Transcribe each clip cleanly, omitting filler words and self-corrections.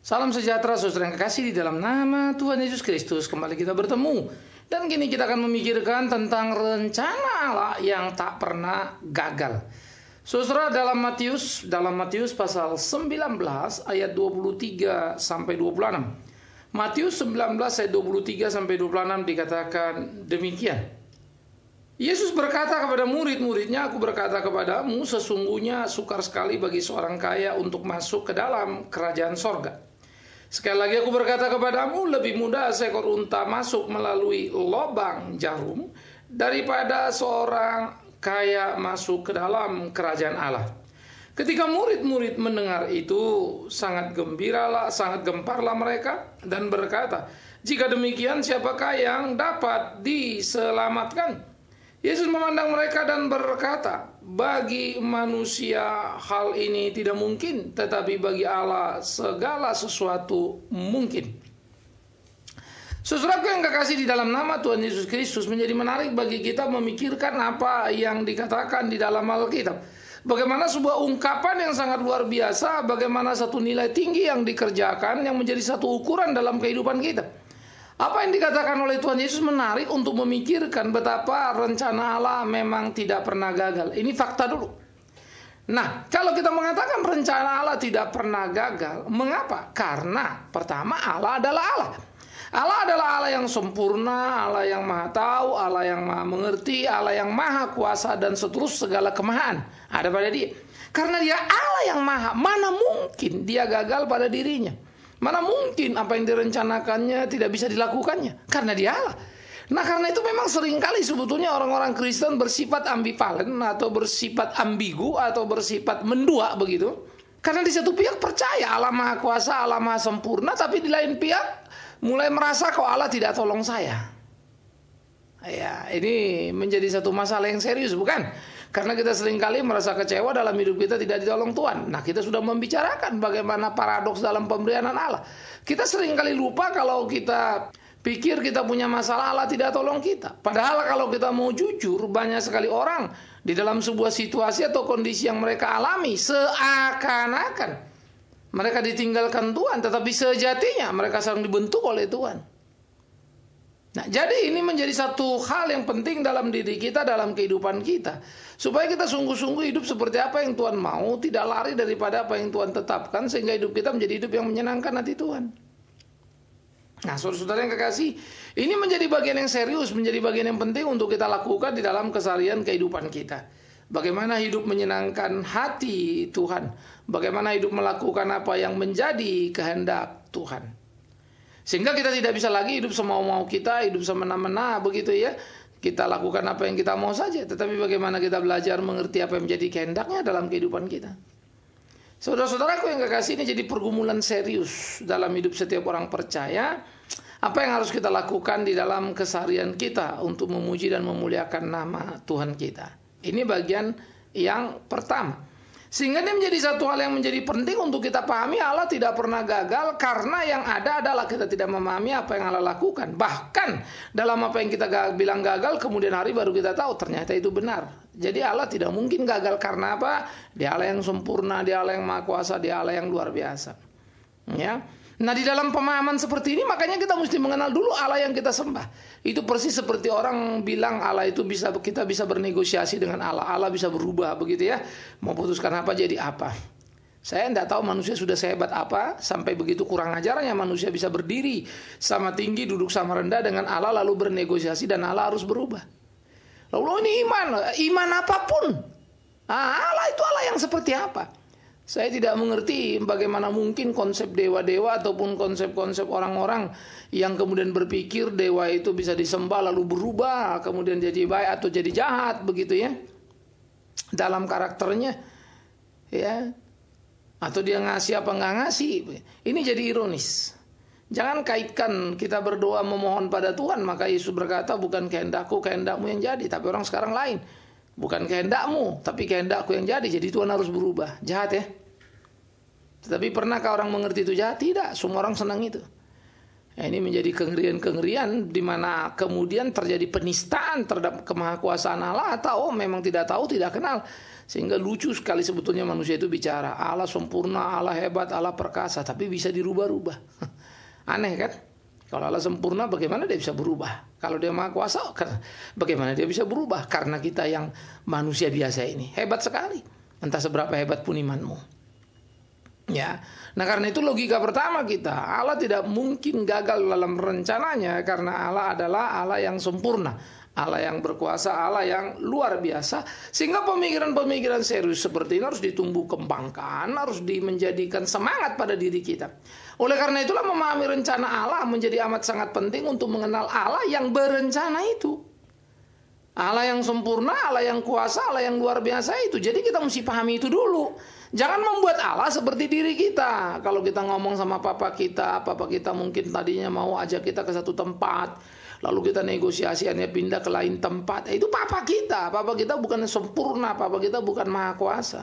Salam sejahtera saudara yang kekasih di dalam nama Tuhan Yesus Kristus. Kembali kita bertemu. Dan kini kita akan memikirkan tentang rencana Allah yang tak pernah gagal. Saudara, dalam Matius pasal 19 ayat 23 sampai 26. Matius 19 ayat 23 sampai 26 dikatakan demikian. Yesus berkata kepada murid-muridnya, "Aku berkata kepadamu, sesungguhnya sukar sekali bagi seorang kaya untuk masuk ke dalam kerajaan sorga. Sekali lagi aku berkata kepadamu, lebih mudah seekor unta masuk melalui lubang jarum daripada seorang kaya masuk ke dalam kerajaan Allah." Ketika murid-murid mendengar itu, sangat gemparlah mereka dan berkata, "Jika demikian, siapakah yang dapat diselamatkan?" Yesus memandang mereka dan berkata, "Bagi manusia hal ini tidak mungkin, tetapi bagi Allah segala sesuatu mungkin." Saudaraku yang kekasih di dalam nama Tuhan Yesus Kristus, menjadi menarik bagi kita memikirkan apa yang dikatakan di dalam Alkitab. Bagaimana sebuah ungkapan yang sangat luar biasa, bagaimana satu nilai tinggi yang dikerjakan yang menjadi satu ukuran dalam kehidupan kita. Apa yang dikatakan oleh Tuhan Yesus menarik untuk memikirkan betapa rencana Allah memang tidak pernah gagal. Ini fakta dulu. Nah, kalau kita mengatakan rencana Allah tidak pernah gagal, mengapa? Karena pertama, Allah adalah Allah. Allah adalah Allah yang sempurna, Allah yang maha tahu, Allah yang maha mengerti, Allah yang maha kuasa, dan seterusnya segala kemahaan ada pada Dia. Karena Dia Allah yang maha, mana mungkin Dia gagal pada dirinya? Mana mungkin apa yang direncanakannya tidak bisa dilakukannya? Karena Dia Allah. Nah, karena itu memang seringkali sebetulnya orang-orang Kristen bersifat ambivalen atau bersifat ambigu atau bersifat mendua begitu. Karena di satu pihak percaya Allah maha kuasa, Allah maha sempurna, tapi di lain pihak mulai merasa kok Allah tidak tolong saya. Ya, ini menjadi satu masalah yang serius, bukan? Karena kita seringkali merasa kecewa dalam hidup kita tidak ditolong Tuhan. Nah, kita sudah membicarakan bagaimana paradoks dalam pemberian Allah. Kita seringkali lupa kalau kita pikir kita punya masalah, Allah tidak tolong kita. Padahal kalau kita mau jujur, banyak sekali orang di dalam sebuah situasi atau kondisi yang mereka alami seakan-akan mereka ditinggalkan Tuhan, tetapi sejatinya mereka sedang dibentuk oleh Tuhan. Nah, jadi ini menjadi satu hal yang penting dalam diri kita, dalam kehidupan kita, supaya kita sungguh-sungguh hidup seperti apa yang Tuhan mau, tidak lari daripada apa yang Tuhan tetapkan, sehingga hidup kita menjadi hidup yang menyenangkan hati Tuhan. Nah, saudara-saudara yang kekasih, ini menjadi bagian yang serius, menjadi bagian yang penting untuk kita lakukan di dalam keseharian kehidupan kita. Bagaimana hidup menyenangkan hati Tuhan, bagaimana hidup melakukan apa yang menjadi kehendak Tuhan. Sehingga kita tidak bisa lagi hidup semau-mau kita, hidup semena-mena begitu ya. Kita lakukan apa yang kita mau saja, tetapi bagaimana kita belajar mengerti apa yang menjadi kehendaknya dalam kehidupan kita. Saudara-saudaraku yang kekasih, ini jadi pergumulan serius dalam hidup setiap orang percaya. Apa yang harus kita lakukan di dalam keseharian kita untuk memuji dan memuliakan nama Tuhan kita. Ini bagian yang pertama. Sehingga ini menjadi satu hal yang menjadi penting untuk kita pahami. Allah tidak pernah gagal, karena yang ada adalah kita tidak memahami apa yang Allah lakukan. Bahkan dalam apa yang kita bilang gagal, kemudian hari baru kita tahu ternyata itu benar. Jadi Allah tidak mungkin gagal, karena apa? Dia Allah yang sempurna, Dia Allah yang maha kuasa, Dia Allah yang luar biasa. Ya. Nah, di dalam pemahaman seperti ini, makanya kita mesti mengenal dulu Allah yang kita sembah. Itu persis seperti orang bilang Allah itu kita bisa bernegosiasi dengan Allah. Allah bisa berubah begitu ya. Mau putuskan apa jadi apa. Saya tidak tahu manusia sudah sehebat apa sampai begitu kurang ajarnya manusia bisa berdiri sama tinggi, duduk sama rendah dengan Allah, lalu bernegosiasi dan Allah harus berubah. Lalu ini iman apapun. Allah itu Allah yang seperti apa? Saya tidak mengerti bagaimana mungkin konsep dewa-dewa ataupun konsep-konsep orang-orang yang kemudian berpikir dewa itu bisa disembah lalu berubah, kemudian jadi baik atau jadi jahat begitu ya. Dalam karakternya ya. Atau dia ngasih apa nggak ngasih. Ini jadi ironis. Jangan kaitkan kita berdoa memohon pada Tuhan, maka Yesus berkata, bukan kehendakku, kehendakmu yang jadi. Tapi orang sekarang lain. Bukan kehendakmu, tapi kehendakku yang jadi. Jadi Tuhan harus berubah. Jahat ya. Tetapi pernahkah orang mengerti itu jahat? Tidak, semua orang senang itu. Ini menjadi kengerian-kengerian di mana kemudian terjadi penistaan terhadap kemahakuasaan Allah, atau memang tidak tahu, tidak kenal. Sehingga lucu sekali sebetulnya manusia itu bicara, Allah sempurna, Allah hebat, Allah perkasa, tapi bisa dirubah-rubah. Aneh kan? Kalau Allah sempurna, bagaimana dia bisa berubah? Kalau dia maha kuasa, bagaimana dia bisa berubah? Karena kita yang manusia biasa ini hebat sekali. Entah seberapa hebat pun imanmu. Ya, nah karena itu logika pertama kita, Allah tidak mungkin gagal dalam rencananya karena Allah adalah Allah yang sempurna, Allah yang berkuasa, Allah yang luar biasa. Sehingga pemikiran-pemikiran serius seperti ini harus ditumbuh kembangkan, harus menjadikan semangat pada diri kita. Oleh karena itulah memahami rencana Allah menjadi amat sangat penting untuk mengenal Allah yang berencana itu. Allah yang sempurna, Allah yang kuasa, Allah yang luar biasa itu. Jadi kita mesti pahami itu dulu. Jangan membuat Allah seperti diri kita. Kalau kita ngomong sama papa kita mungkin tadinya mau ajak kita ke satu tempat, lalu kita negosiasi akhirnya pindah ke lain tempat. Itu papa kita bukan sempurna, papa kita bukan maha kuasa.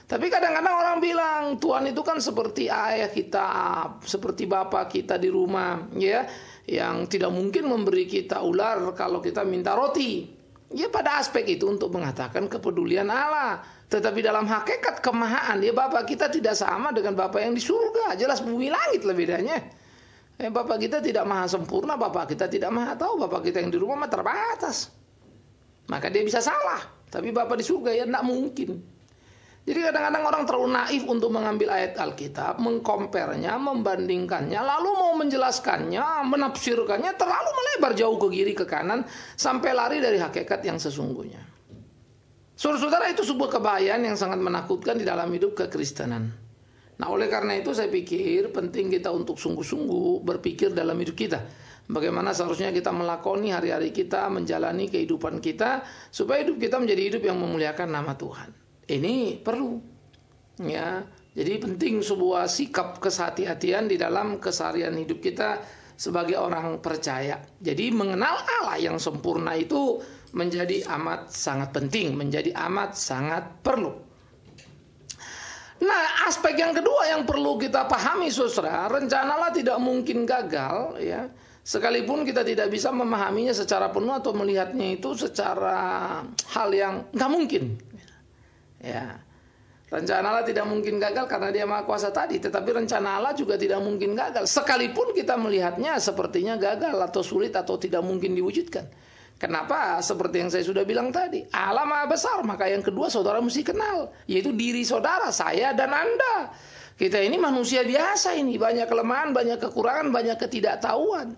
Tapi kadang-kadang orang bilang Tuhan itu kan seperti ayah kita, seperti bapak kita di rumah, ya, yang tidak mungkin memberi kita ular kalau kita minta roti. Ya, pada aspek itu untuk mengatakan kepedulian Allah. Tetapi dalam hakikat kemahaan, ya Bapak kita tidak sama dengan Bapak yang di surga. Jelas bumi langit lah bedanya. Bapak kita tidak maha sempurna, Bapak kita tidak maha tahu, Bapak kita yang di rumah mah terbatas. Maka dia bisa salah. Tapi Bapak di surga ya tidak mungkin. Jadi kadang-kadang orang terlalu naif untuk mengambil ayat Alkitab, mengkompernya, membandingkannya, lalu mau menjelaskannya, menafsirkannya, terlalu melebar jauh ke kiri ke kanan, sampai lari dari hakikat yang sesungguhnya. Saudara-saudara, itu sebuah kebahayaan yang sangat menakutkan di dalam hidup kekristenan. Nah, oleh karena itu saya pikir penting kita untuk sungguh-sungguh berpikir dalam hidup kita. Bagaimana seharusnya kita melakoni hari-hari kita, menjalani kehidupan kita, supaya hidup kita menjadi hidup yang memuliakan nama Tuhan. Ini perlu, ya. Jadi penting sebuah sikap kesehati-hatian di dalam keseharian hidup kita sebagai orang percaya. Jadi mengenal Allah yang sempurna itu menjadi amat sangat penting, menjadi amat sangat perlu. Nah, aspek yang kedua yang perlu kita pahami, saudara, rencana Allah tidak mungkin gagal, ya. Sekalipun kita tidak bisa memahaminya secara penuh atau melihatnya itu secara hal yang nggak mungkin. Ya, rencana Allah tidak mungkin gagal karena dia maha kuasa tadi. Tetapi rencana Allah juga tidak mungkin gagal, sekalipun kita melihatnya sepertinya gagal atau sulit atau tidak mungkin diwujudkan. Kenapa? Seperti yang saya sudah bilang tadi, Allah maha besar. Maka yang kedua saudara mesti kenal, yaitu diri saudara, saya dan Anda. Kita ini manusia biasa ini, banyak kelemahan, banyak kekurangan, banyak ketidaktahuan.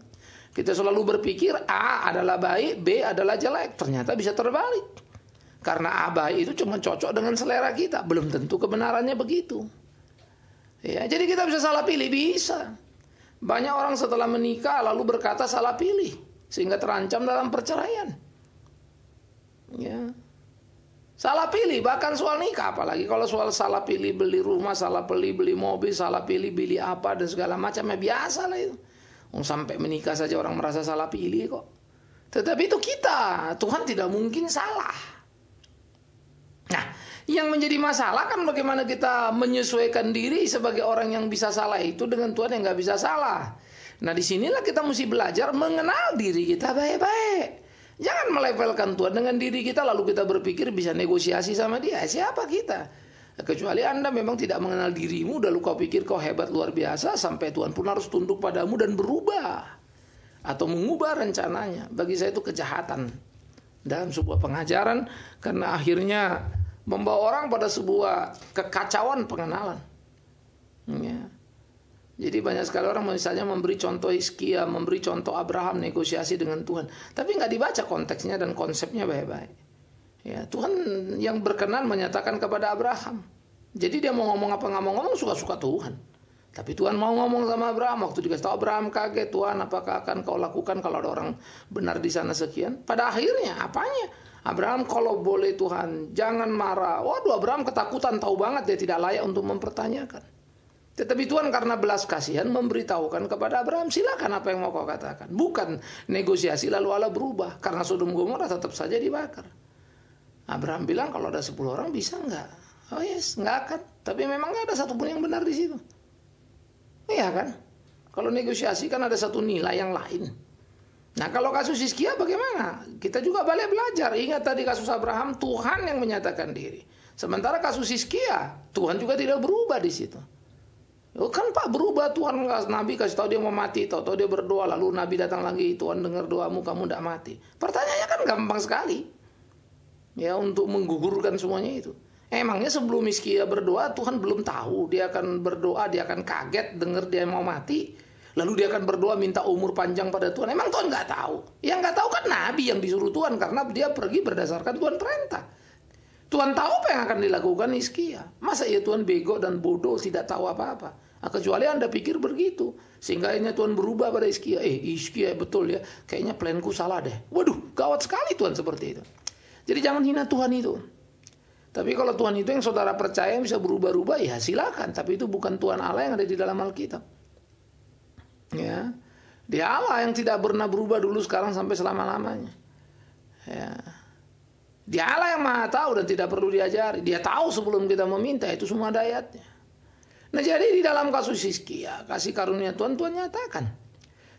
Kita selalu berpikir A adalah baik, B adalah jelek. Ternyata bisa terbalik. Karena A baik itu cuma cocok dengan selera kita, belum tentu kebenarannya begitu. Ya, jadi kita bisa salah pilih, bisa. Banyak orang setelah menikah lalu berkata salah pilih, sehingga terancam dalam perceraian. Ya. Salah pilih, bahkan soal nikah, apalagi kalau soal salah pilih beli rumah, salah pilih beli mobil, salah pilih beli apa dan segala macamnya, biasa lah itu. Sampai menikah saja orang merasa salah pilih kok. Tetapi itu kita, Tuhan tidak mungkin salah. Nah, yang menjadi masalah kan bagaimana kita menyesuaikan diri sebagai orang yang bisa salah itu dengan Tuhan yang nggak bisa salah. Nah, disinilah kita mesti belajar mengenal diri kita baik-baik. Jangan melebelkan Tuhan dengan diri kita lalu kita berpikir bisa negosiasi sama dia. Siapa kita? Kecuali Anda memang tidak mengenal dirimu, lalu kau pikir kau hebat luar biasa sampai Tuhan pun harus tunduk padamu dan berubah atau mengubah rencananya. Bagi saya itu kejahatan dalam sebuah pengajaran, karena akhirnya membawa orang pada sebuah kekacauan pengenalan. Ya. Jadi banyak sekali orang misalnya memberi contoh Hizkia, memberi contoh Abraham negosiasi dengan Tuhan, tapi nggak dibaca konteksnya dan konsepnya baik-baik. Ya, Tuhan yang berkenan menyatakan kepada Abraham. Jadi dia mau ngomong apa nggak mau ngomong suka-suka Tuhan. Tapi Tuhan mau ngomong sama Abraham. Waktu dikasih tahu Abraham kaget, Tuhan apakah akan kau lakukan kalau ada orang benar di sana sekian? Pada akhirnya apanya? Abraham kalau boleh Tuhan jangan marah. Waduh, Abraham ketakutan, tahu banget dia tidak layak untuk mempertanyakan. Tetapi Tuhan karena belas kasihan memberitahukan kepada Abraham, silakan apa yang mau kau katakan. Bukan negosiasi lalu Allah berubah. Karena Sodom Gomora tetap saja dibakar. Abraham bilang kalau ada 10 orang bisa nggak? Oh yes, nggak akan. Tapi memang nggak ada satupun yang benar di situ. Iya kan? Kalau negosiasi kan ada satu nilai yang lain. Nah, kalau kasus Hizkia bagaimana? Kita juga boleh belajar. Ingat tadi kasus Abraham, Tuhan yang menyatakan diri. Sementara kasus Hizkia, Tuhan juga tidak berubah di situ. Kan Pak berubah, Tuhan Nabi kasih tahu dia mau mati, tahu dia berdoa, lalu Nabi datang lagi, Tuhan dengar doamu, kamu tidak mati. Pertanyaannya kan gampang sekali, ya, untuk menggugurkan semuanya itu. Emangnya sebelum Hizkia berdoa, Tuhan belum tahu dia akan berdoa, dia akan kaget dengar dia mau mati, lalu dia akan berdoa minta umur panjang pada Tuhan. Emang Tuhan nggak tahu? Yang nggak tahu kan Nabi yang disuruh Tuhan, karena dia pergi berdasarkan Tuhan perintah. Tuhan tahu apa yang akan dilakukan Hizkia. Masa ya Tuhan bego dan bodoh tidak tahu apa-apa? Kecuali Anda pikir begitu. Sehingga akhirnya Tuhan berubah pada Hizkia. Hizkia betul ya, kayaknya planku salah deh. Waduh, gawat sekali Tuhan seperti itu. Jadi jangan hina Tuhan itu. Tapi kalau Tuhan itu yang saudara percaya bisa berubah-ubah, ya silakan. Tapi itu bukan Tuhan Allah yang ada di dalam Alkitab. Ya, Dia Allah yang tidak pernah berubah dulu, sekarang sampai selama-lamanya. Ya. Dia Allah yang maha tahu dan tidak perlu diajari. Dia tahu sebelum kita meminta, itu semua ada ayatnya. Nah, jadi di dalam kasus Hizkia, kasih karunia Tuhan nyatakan.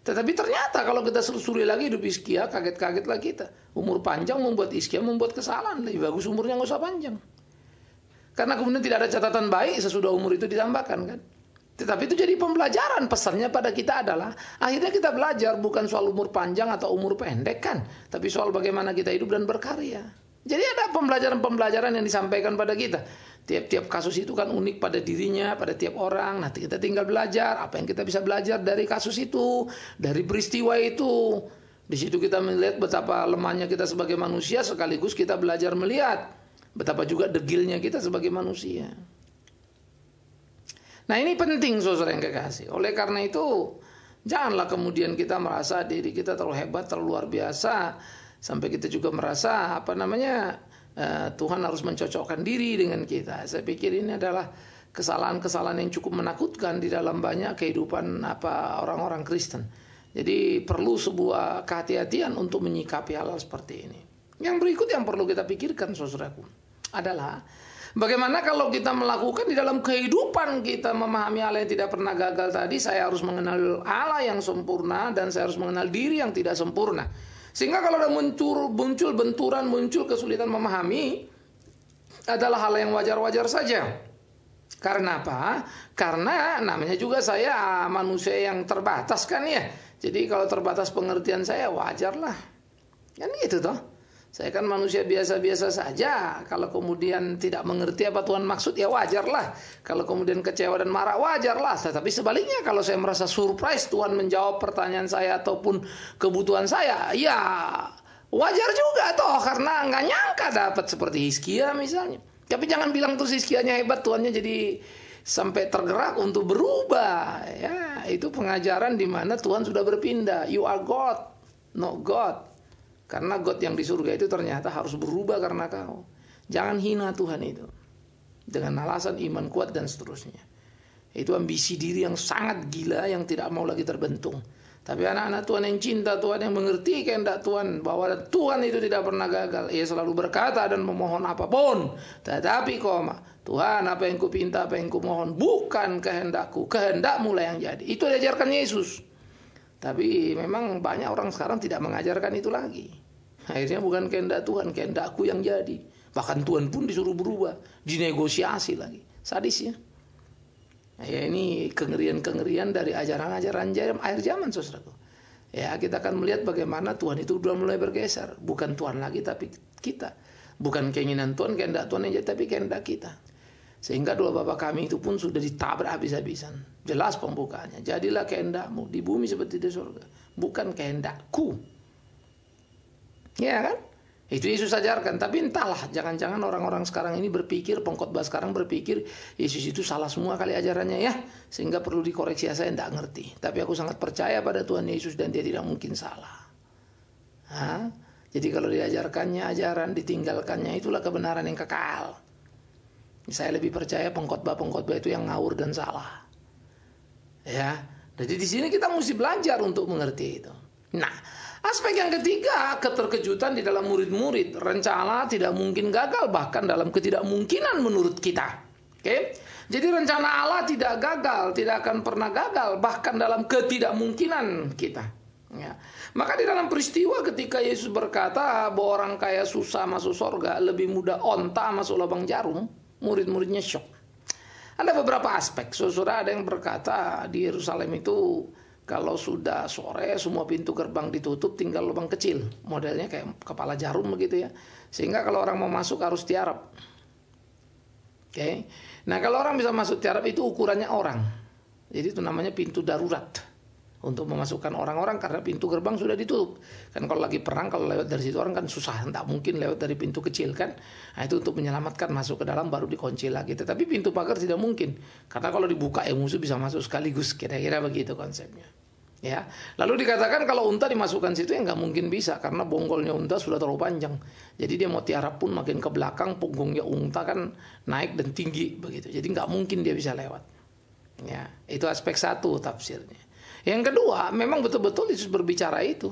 Tetapi ternyata kalau kita selusuri lagi hidup Hizkia, kaget-kagetlah kita. Umur panjang membuat Hizkia membuat kesalahan. Lebih bagus umurnya nggak usah panjang. Karena kemudian tidak ada catatan baik sesudah umur itu ditambahkan kan. Tetapi itu jadi pembelajaran. Pesannya pada kita adalah akhirnya kita belajar bukan soal umur panjang atau umur pendek kan, tapi soal bagaimana kita hidup dan berkarya. Jadi ada pembelajaran-pembelajaran yang disampaikan pada kita. Tiap-tiap kasus itu kan unik pada dirinya, pada tiap orang. Nah, kita tinggal belajar apa yang kita bisa belajar dari kasus itu, dari peristiwa itu. Di situ kita melihat betapa lemahnya kita sebagai manusia, sekaligus kita belajar melihat betapa juga degilnya kita sebagai manusia. Nah, ini penting saudara yang kekasih. Oleh karena itu, janganlah kemudian kita merasa diri kita terlalu hebat, terlalu luar biasa, sampai kita juga merasa Tuhan harus mencocokkan diri dengan kita. Saya pikir ini adalah kesalahan-kesalahan yang cukup menakutkan di dalam banyak kehidupan orang-orang Kristen. Jadi perlu sebuah kehati-hatian untuk menyikapi hal-hal seperti ini. Yang berikut yang perlu kita pikirkan saudaraku adalah bagaimana kalau kita melakukan di dalam kehidupan kita memahami Allah yang tidak pernah gagal tadi. Saya harus mengenal Allah yang sempurna dan saya harus mengenal diri yang tidak sempurna. Sehingga kalau ada muncul benturan, muncul kesulitan memahami, adalah hal yang wajar-wajar saja. Karena apa? Karena namanya juga saya manusia yang terbatas kan ya. Jadi kalau terbatas pengertian saya wajarlah. Kan gitu toh. Saya kan manusia biasa-biasa saja. Kalau kemudian tidak mengerti apa Tuhan maksud, ya wajarlah. Kalau kemudian kecewa dan marah, wajarlah. Tetapi sebaliknya, kalau saya merasa surprise Tuhan menjawab pertanyaan saya ataupun kebutuhan saya, ya wajar juga toh. Karena nggak nyangka dapat seperti Hizkia misalnya. Tapi jangan bilang terus Hizkianya hebat, Tuhannya jadi sampai tergerak untuk berubah. Ya, itu pengajaran di mana Tuhan sudah berpindah. You are God, not God. Karena God yang di surga itu ternyata harus berubah karena kau. Jangan hina Tuhan itu dengan alasan iman kuat dan seterusnya. Itu ambisi diri yang sangat gila yang tidak mau lagi terbentung. Tapi anak-anak Tuhan yang cinta Tuhan, yang mengerti kehendak Tuhan, bahwa Tuhan itu tidak pernah gagal. Ia selalu berkata dan memohon apapun. Tetapi Tuhan, apa yang kupinta, apa yang kumohon, bukan kehendakku, kehendakmu lah yang jadi. Itu diajarkan Yesus. Tapi memang banyak orang sekarang tidak mengajarkan itu lagi. Akhirnya bukan kehendak Tuhan, kehendakku yang jadi. Bahkan Tuhan pun disuruh berubah, dinegosiasi lagi. Sadis ya. Ya, ini kengerian-kengerian dari ajaran-ajaran akhir zaman saudaraku. Ya, kita akan melihat bagaimana Tuhan itu sudah mulai bergeser. Bukan Tuhan lagi tapi kita. Bukan keinginan Tuhan, kehendak Tuhan yang jadi, tapi kehendak kita. Sehingga doa Bapa kami itu pun sudah ditabrak habis-habisan. Jelas pembukaannya. Jadilah kehendakmu di bumi seperti di surga. Bukan kehendakku. Ya kan? Itu Yesus ajarkan. Tapi entahlah, jangan-jangan orang-orang sekarang ini berpikir, pengkhotbah sekarang berpikir Yesus itu salah semua kali ajarannya ya. Sehingga perlu dikoreksi. Saya tidak ngerti. Tapi aku sangat percaya pada Tuhan Yesus dan dia tidak mungkin salah. Jadi kalau diajarkannya ajaran, ditinggalkannya, itulah kebenaran yang kekal. Saya lebih percaya pengkhotbah-pengkhotbah itu yang ngawur dan salah. Ya, jadi di sini kita mesti belajar untuk mengerti itu. Nah, aspek yang ketiga, keterkejutan di dalam murid-murid. Rencana tidak mungkin gagal, bahkan dalam ketidakmungkinan menurut kita. Oke? Jadi rencana Allah tidak gagal, tidak akan pernah gagal, bahkan dalam ketidakmungkinan kita. Ya. Maka di dalam peristiwa ketika Yesus berkata bahwa orang kaya susah masuk surga, lebih mudah onta masuk lubang jarum, murid-muridnya syok. Ada beberapa aspek. Saudara, ada yang berkata di Yerusalem itu kalau sudah sore semua pintu gerbang ditutup, tinggal lubang kecil, modelnya kayak kepala jarum begitu ya. Sehingga kalau orang mau masuk harus tiarap. Oke. Nah, kalau orang bisa masuk tiarap itu ukurannya orang. Jadi itu namanya pintu darurat. Untuk memasukkan orang-orang karena pintu gerbang sudah ditutup. Kan kalau lagi perang, kalau lewat dari situ orang kan susah, tidak mungkin lewat dari pintu kecil kan. Nah, itu untuk menyelamatkan, masuk ke dalam baru dikunci lagi. Tetapi pintu pagar tidak mungkin, karena kalau dibuka musuh bisa masuk sekaligus, kira-kira begitu konsepnya. Ya, lalu dikatakan kalau unta dimasukkan situ ya nggak mungkin bisa, karena bonggolnya unta sudah terlalu panjang. Jadi dia mau tiarap pun makin ke belakang, punggungnya unta kan naik dan tinggi begitu. Jadi nggak mungkin dia bisa lewat. Ya, itu aspek satu tafsirnya. Yang kedua, memang betul-betul Yesus berbicara itu.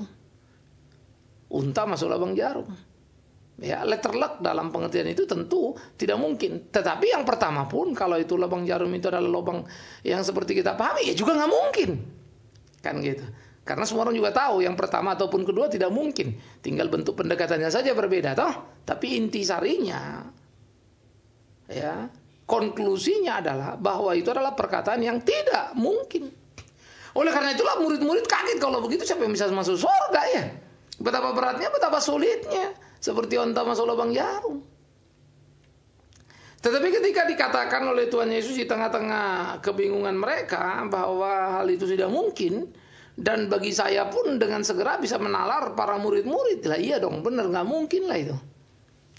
Unta masuk lubang jarum. Ya, letter luck dalam pengertian itu tentu tidak mungkin. Tetapi yang pertama pun, kalau itu lubang jarum itu adalah lubang yang seperti kita pahami, ya juga nggak mungkin. Kan gitu. Karena semua orang juga tahu yang pertama ataupun kedua tidak mungkin. Tinggal bentuk pendekatannya saja berbeda, toh. Tapi inti sarinya, ya, konklusinya adalah bahwa itu adalah perkataan yang tidak mungkin. Oleh karena itulah murid-murid kaget, kalau begitu siapa yang bisa masuk surga ya? Betapa beratnya, betapa sulitnya. Seperti onta masuk lubang jarum. Tetapi ketika dikatakan oleh Tuhan Yesus di tengah-tengah kebingungan mereka bahwa hal itu tidak mungkin, dan bagi saya pun dengan segera bisa menalar para murid-murid. Lah iya dong, benar, nggak mungkin lah itu.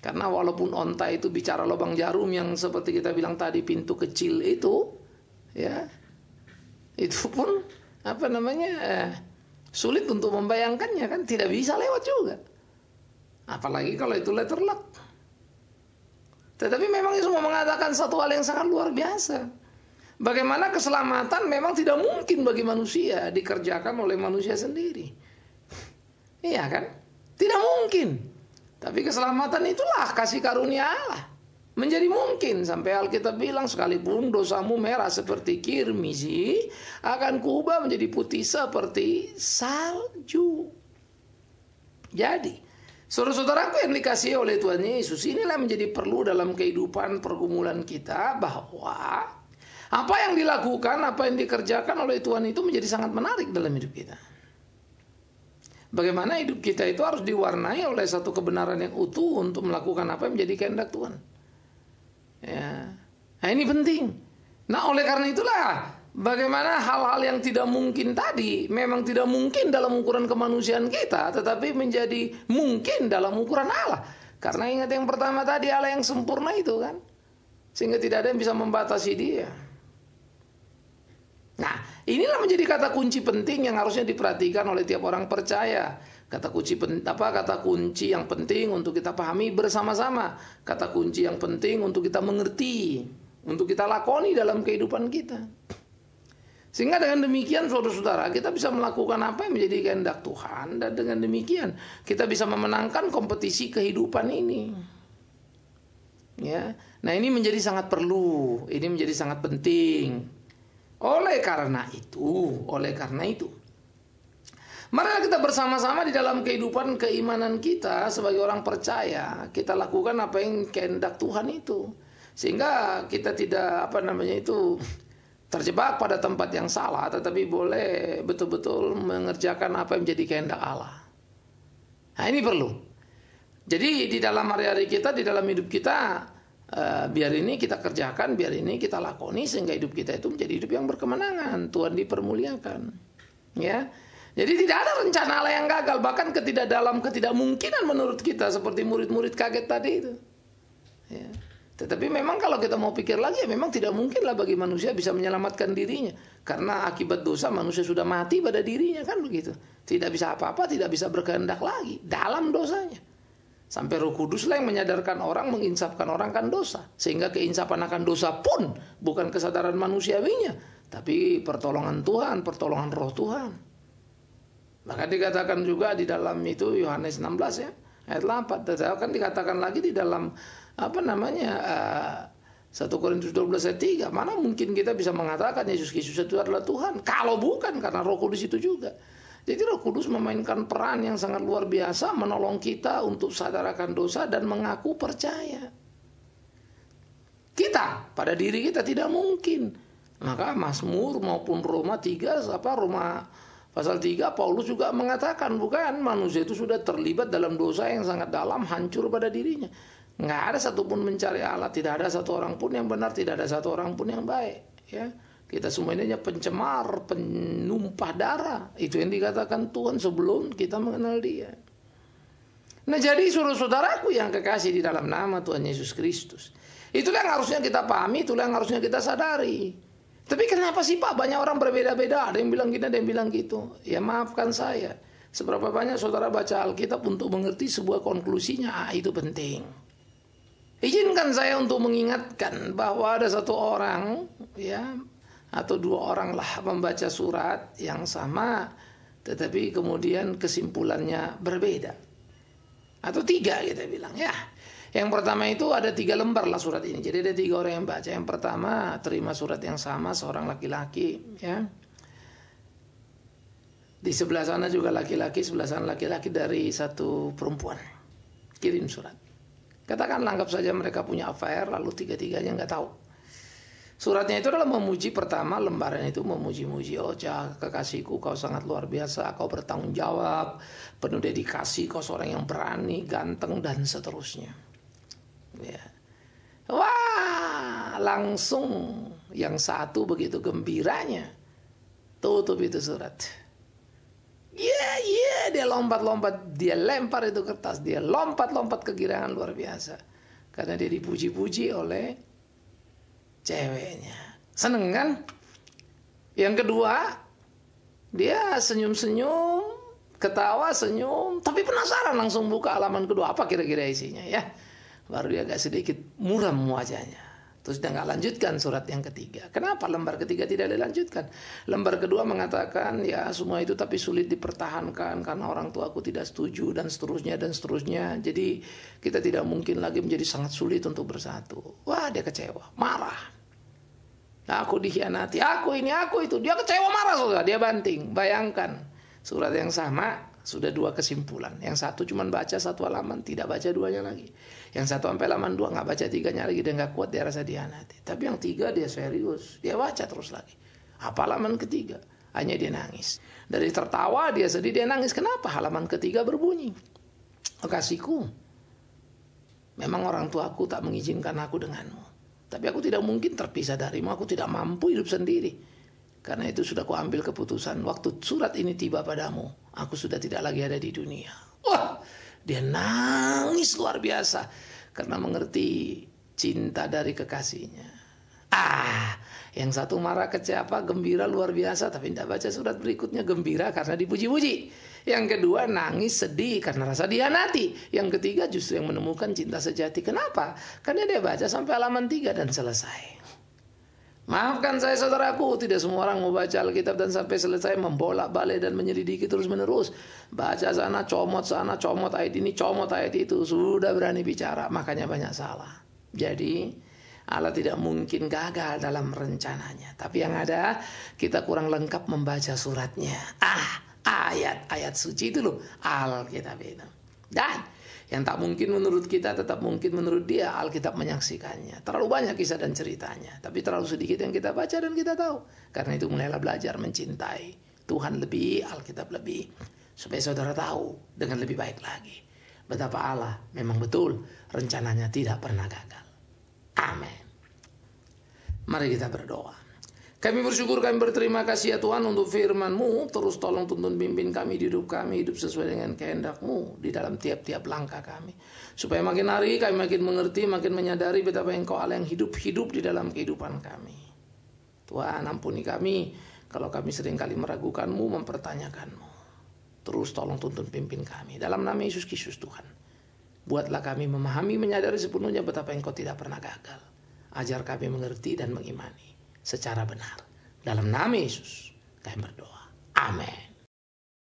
Karena walaupun onta itu bicara lubang jarum yang seperti kita bilang tadi, pintu kecil itu, ya, itu pun sulit untuk membayangkannya, kan tidak bisa lewat juga. Apalagi kalau itu letter luck. Tetapi memang Yesus mau mengatakan satu hal yang sangat luar biasa. Bagaimana keselamatan memang tidak mungkin bagi manusia dikerjakan oleh manusia sendiri. Iya kan? Tidak mungkin. Tapi keselamatan itulah kasih karunia Allah. Menjadi mungkin, sampai Alkitab bilang sekalipun dosamu merah seperti kirmisi, akan kuubah menjadi putih seperti salju. Jadi, saudara-saudaraku yang dikasihi oleh Tuhan Yesus, inilah menjadi perlu dalam kehidupan pergumulan kita, bahwa apa yang dilakukan, apa yang dikerjakan oleh Tuhan itu menjadi sangat menarik dalam hidup kita. Bagaimana hidup kita itu harus diwarnai oleh satu kebenaran yang utuh untuk melakukan apa yang menjadi kehendak Tuhan. Ya. Nah, ini penting. Nah, oleh karena itulah bagaimana hal-hal yang tidak mungkin tadi memang tidak mungkin dalam ukuran kemanusiaan kita, tetapi menjadi mungkin dalam ukuran Allah. Karena ingat yang pertama tadi, Allah yang sempurna itu kan, sehingga tidak ada yang bisa membatasi dia. Nah, inilah menjadi kata kunci penting yang harusnya diperhatikan oleh tiap orang percaya. Kata kunci yang penting untuk kita pahami bersama-sama. Kata kunci yang penting untuk kita mengerti, untuk kita lakoni dalam kehidupan kita. Sehingga dengan demikian saudara-saudara, kita bisa melakukan apa yang menjadi kehendak Tuhan, dan dengan demikian kita bisa memenangkan kompetisi kehidupan ini. Ya. Nah, ini menjadi sangat perlu, ini menjadi sangat penting. Oleh karena itu, mari kita bersama-sama di dalam kehidupan keimanan kita sebagai orang percaya, kita lakukan apa yang kehendak Tuhan itu. Sehingga kita tidak terjebak pada tempat yang salah, tetapi boleh betul-betul mengerjakan apa yang menjadi kehendak Allah. Nah, ini perlu. Jadi di dalam hari-hari kita, di dalam hidup kita, biar ini kita kerjakan, biar ini kita lakoni, sehingga hidup kita itu menjadi hidup yang berkemenangan, Tuhan dipermuliakan. Ya. Jadi tidak ada rencana Allah yang gagal, bahkan ketidakmungkinan menurut kita, seperti murid-murid kaget tadi itu. Ya. Tetapi memang kalau kita mau pikir lagi, ya memang tidak mungkinlah bagi manusia bisa menyelamatkan dirinya, karena akibat dosa manusia sudah mati pada dirinya, kan begitu. Tidak bisa apa-apa, tidak bisa berkehendak lagi dalam dosanya. Sampai Roh Kudus lah yang menyadarkan orang, menginsafkan orang kan dosa. Sehingga keinsapan akan dosa pun bukan kesadaran manusiawinya, tapi pertolongan Tuhan, pertolongan Roh Tuhan. Maka dikatakan juga di dalam itu Yohanes 16 ya, ayat 8. Tetapi kan dikatakan lagi di dalam 1 Korintus 12 ayat 3. Mana mungkin kita bisa mengatakan Yesus Kristus itu adalah Tuhan, kalau bukan karena Roh Kudus itu juga Jadi Roh Kudus memainkan peran yang sangat luar biasa menolong kita untuk sadar akan dosa dan mengaku percaya. Kita pada diri kita tidak mungkin. Maka Mazmur maupun Roma 3 Roma pasal 3 Paulus juga mengatakan bukan manusia itu sudah terlibat dalam dosa yang sangat dalam, hancur pada dirinya. Nggak ada satupun mencari Allah, tidak ada satu orang pun yang benar, tidak ada satu orang pun yang baik. Ya, kita semua ini hanya pencemar, penumpah darah. Itu yang dikatakan Tuhan sebelum kita mengenal Dia. Nah, jadi saudara-saudaraku yang kekasih di dalam nama Tuhan Yesus Kristus, itulah yang harusnya kita pahami, itulah yang harusnya kita sadari. Tapi kenapa sih Pak banyak orang berbeda-beda? Ada yang bilang gini, ada yang bilang gitu. Ya maafkan saya, seberapa banyak saudara baca Alkitab untuk mengerti sebuah konklusinya, itu penting. Izinkan saya untuk mengingatkan bahwa ada satu orang ya atau dua orang lah membaca surat yang sama tetapi kemudian kesimpulannya berbeda. Atau tiga kita bilang ya. Yang pertama itu ada 3 lembar lah surat ini. Jadi ada 3 orang yang baca. Yang pertama terima surat yang sama seorang laki-laki ya. Di sebelah sana juga laki-laki, sebelah sana laki-laki dari satu perempuan. Kirim surat. Katakan anggap saja mereka punya affair lalu tiga-tiganya nggak tahu. Suratnya itu adalah memuji pertama, lembaran itu memuji-muji. Oh kekasihku, kau sangat luar biasa, kau bertanggung jawab, penuh dedikasi, kau seorang yang berani, ganteng dan seterusnya. Ya. Wah, langsung yang satu begitu gembiranya tutup itu surat. Dia lompat-lompat, dia lempar itu kertas, dia lompat-lompat kegirangan luar biasa. Karena dia dipuji-puji oleh ceweknya. Seneng kan? Yang kedua, dia senyum-senyum, ketawa, senyum, tapi penasaran langsung buka halaman kedua. Apa kira-kira isinya ya? Baru dia agak sedikit muram wajahnya. Terus dia nggak lanjutkan surat yang ketiga. Kenapa lembar ketiga tidak dilanjutkan? Lembar kedua mengatakan ya semua itu tapi sulit dipertahankan karena orang tuaku tidak setuju dan seterusnya dan seterusnya. Jadi kita tidak mungkin lagi menjadi sangat sulit untuk bersatu. Wah dia kecewa, marah. Aku dikhianati, aku ini, aku itu. Dia kecewa marah saudara, dia banting. Bayangkan surat yang sama sudah 2 kesimpulan. Yang satu cuma baca 1 halaman, tidak baca 2-nya lagi. Yang satu sampai halaman 2 nggak baca 3-nya lagi, dia nggak kuat, dia rasa dihianati. Tapi yang 3 dia serius, dia baca terus lagi. Apa halaman ketiga? Hanya dia nangis. Dari tertawa dia sedih, dia nangis. Kenapa? Halaman ketiga berbunyi, kekasihku, memang orang tuaku tak mengizinkan aku denganmu. Tapi aku tidak mungkin terpisah darimu, aku tidak mampu hidup sendiri. Karena itu sudah kuambil keputusan. Waktu surat ini tiba padamu, aku sudah tidak lagi ada di dunia. Wah, dia nangis luar biasa karena mengerti cinta dari kekasihnya. Yang satu marah kecewa, gembira luar biasa, tapi tidak baca surat berikutnya, gembira karena dipuji-puji. Yang kedua nangis sedih karena rasa dihianati. Yang ketiga justru yang menemukan cinta sejati. Kenapa? Karena dia baca sampai halaman 3 dan selesai. Maafkan saya saudaraku, tidak semua orang mau baca Alkitab dan sampai selesai membolak-balik dan menyelidiki terus-menerus. Baca sana, comot ayat ini, comot ayat itu. Sudah berani bicara, makanya banyak salah. Jadi Allah tidak mungkin gagal dalam rencananya. Tapi yang ada, kita kurang lengkap membaca suratnya. Ayat-ayat suci itu loh, Alkitab itu. Dan yang tak mungkin menurut kita tetap mungkin menurut dia. Alkitab menyaksikannya. Terlalu banyak kisah dan ceritanya, tapi terlalu sedikit yang kita baca dan kita tahu. Karena itu mulailah belajar mencintai Tuhan lebih, Alkitab lebih, supaya saudara tahu dengan lebih baik lagi betapa Allah memang betul rencananya tidak pernah gagal. Amin. Mari kita berdoa. Kami bersyukur, kami berterima kasih ya Tuhan untuk firman-Mu. Terus tolong tuntun pimpin kami di hidup kami, hidup sesuai dengan kehendak-Mu di dalam tiap-tiap langkah kami. Supaya makin hari kami makin mengerti, makin menyadari betapa Engkau Allah yang hidup-hidup di dalam kehidupan kami. Tuhan ampuni kami kalau kami seringkali meragukan-Mu, mempertanyakan-Mu. Terus tolong tuntun pimpin kami. Dalam nama Yesus Kristus Tuhan. Buatlah kami memahami, menyadari sepenuhnya betapa Engkau tidak pernah gagal. Ajar kami mengerti dan mengimani secara benar. Dalam nama Yesus kami berdoa. Amin.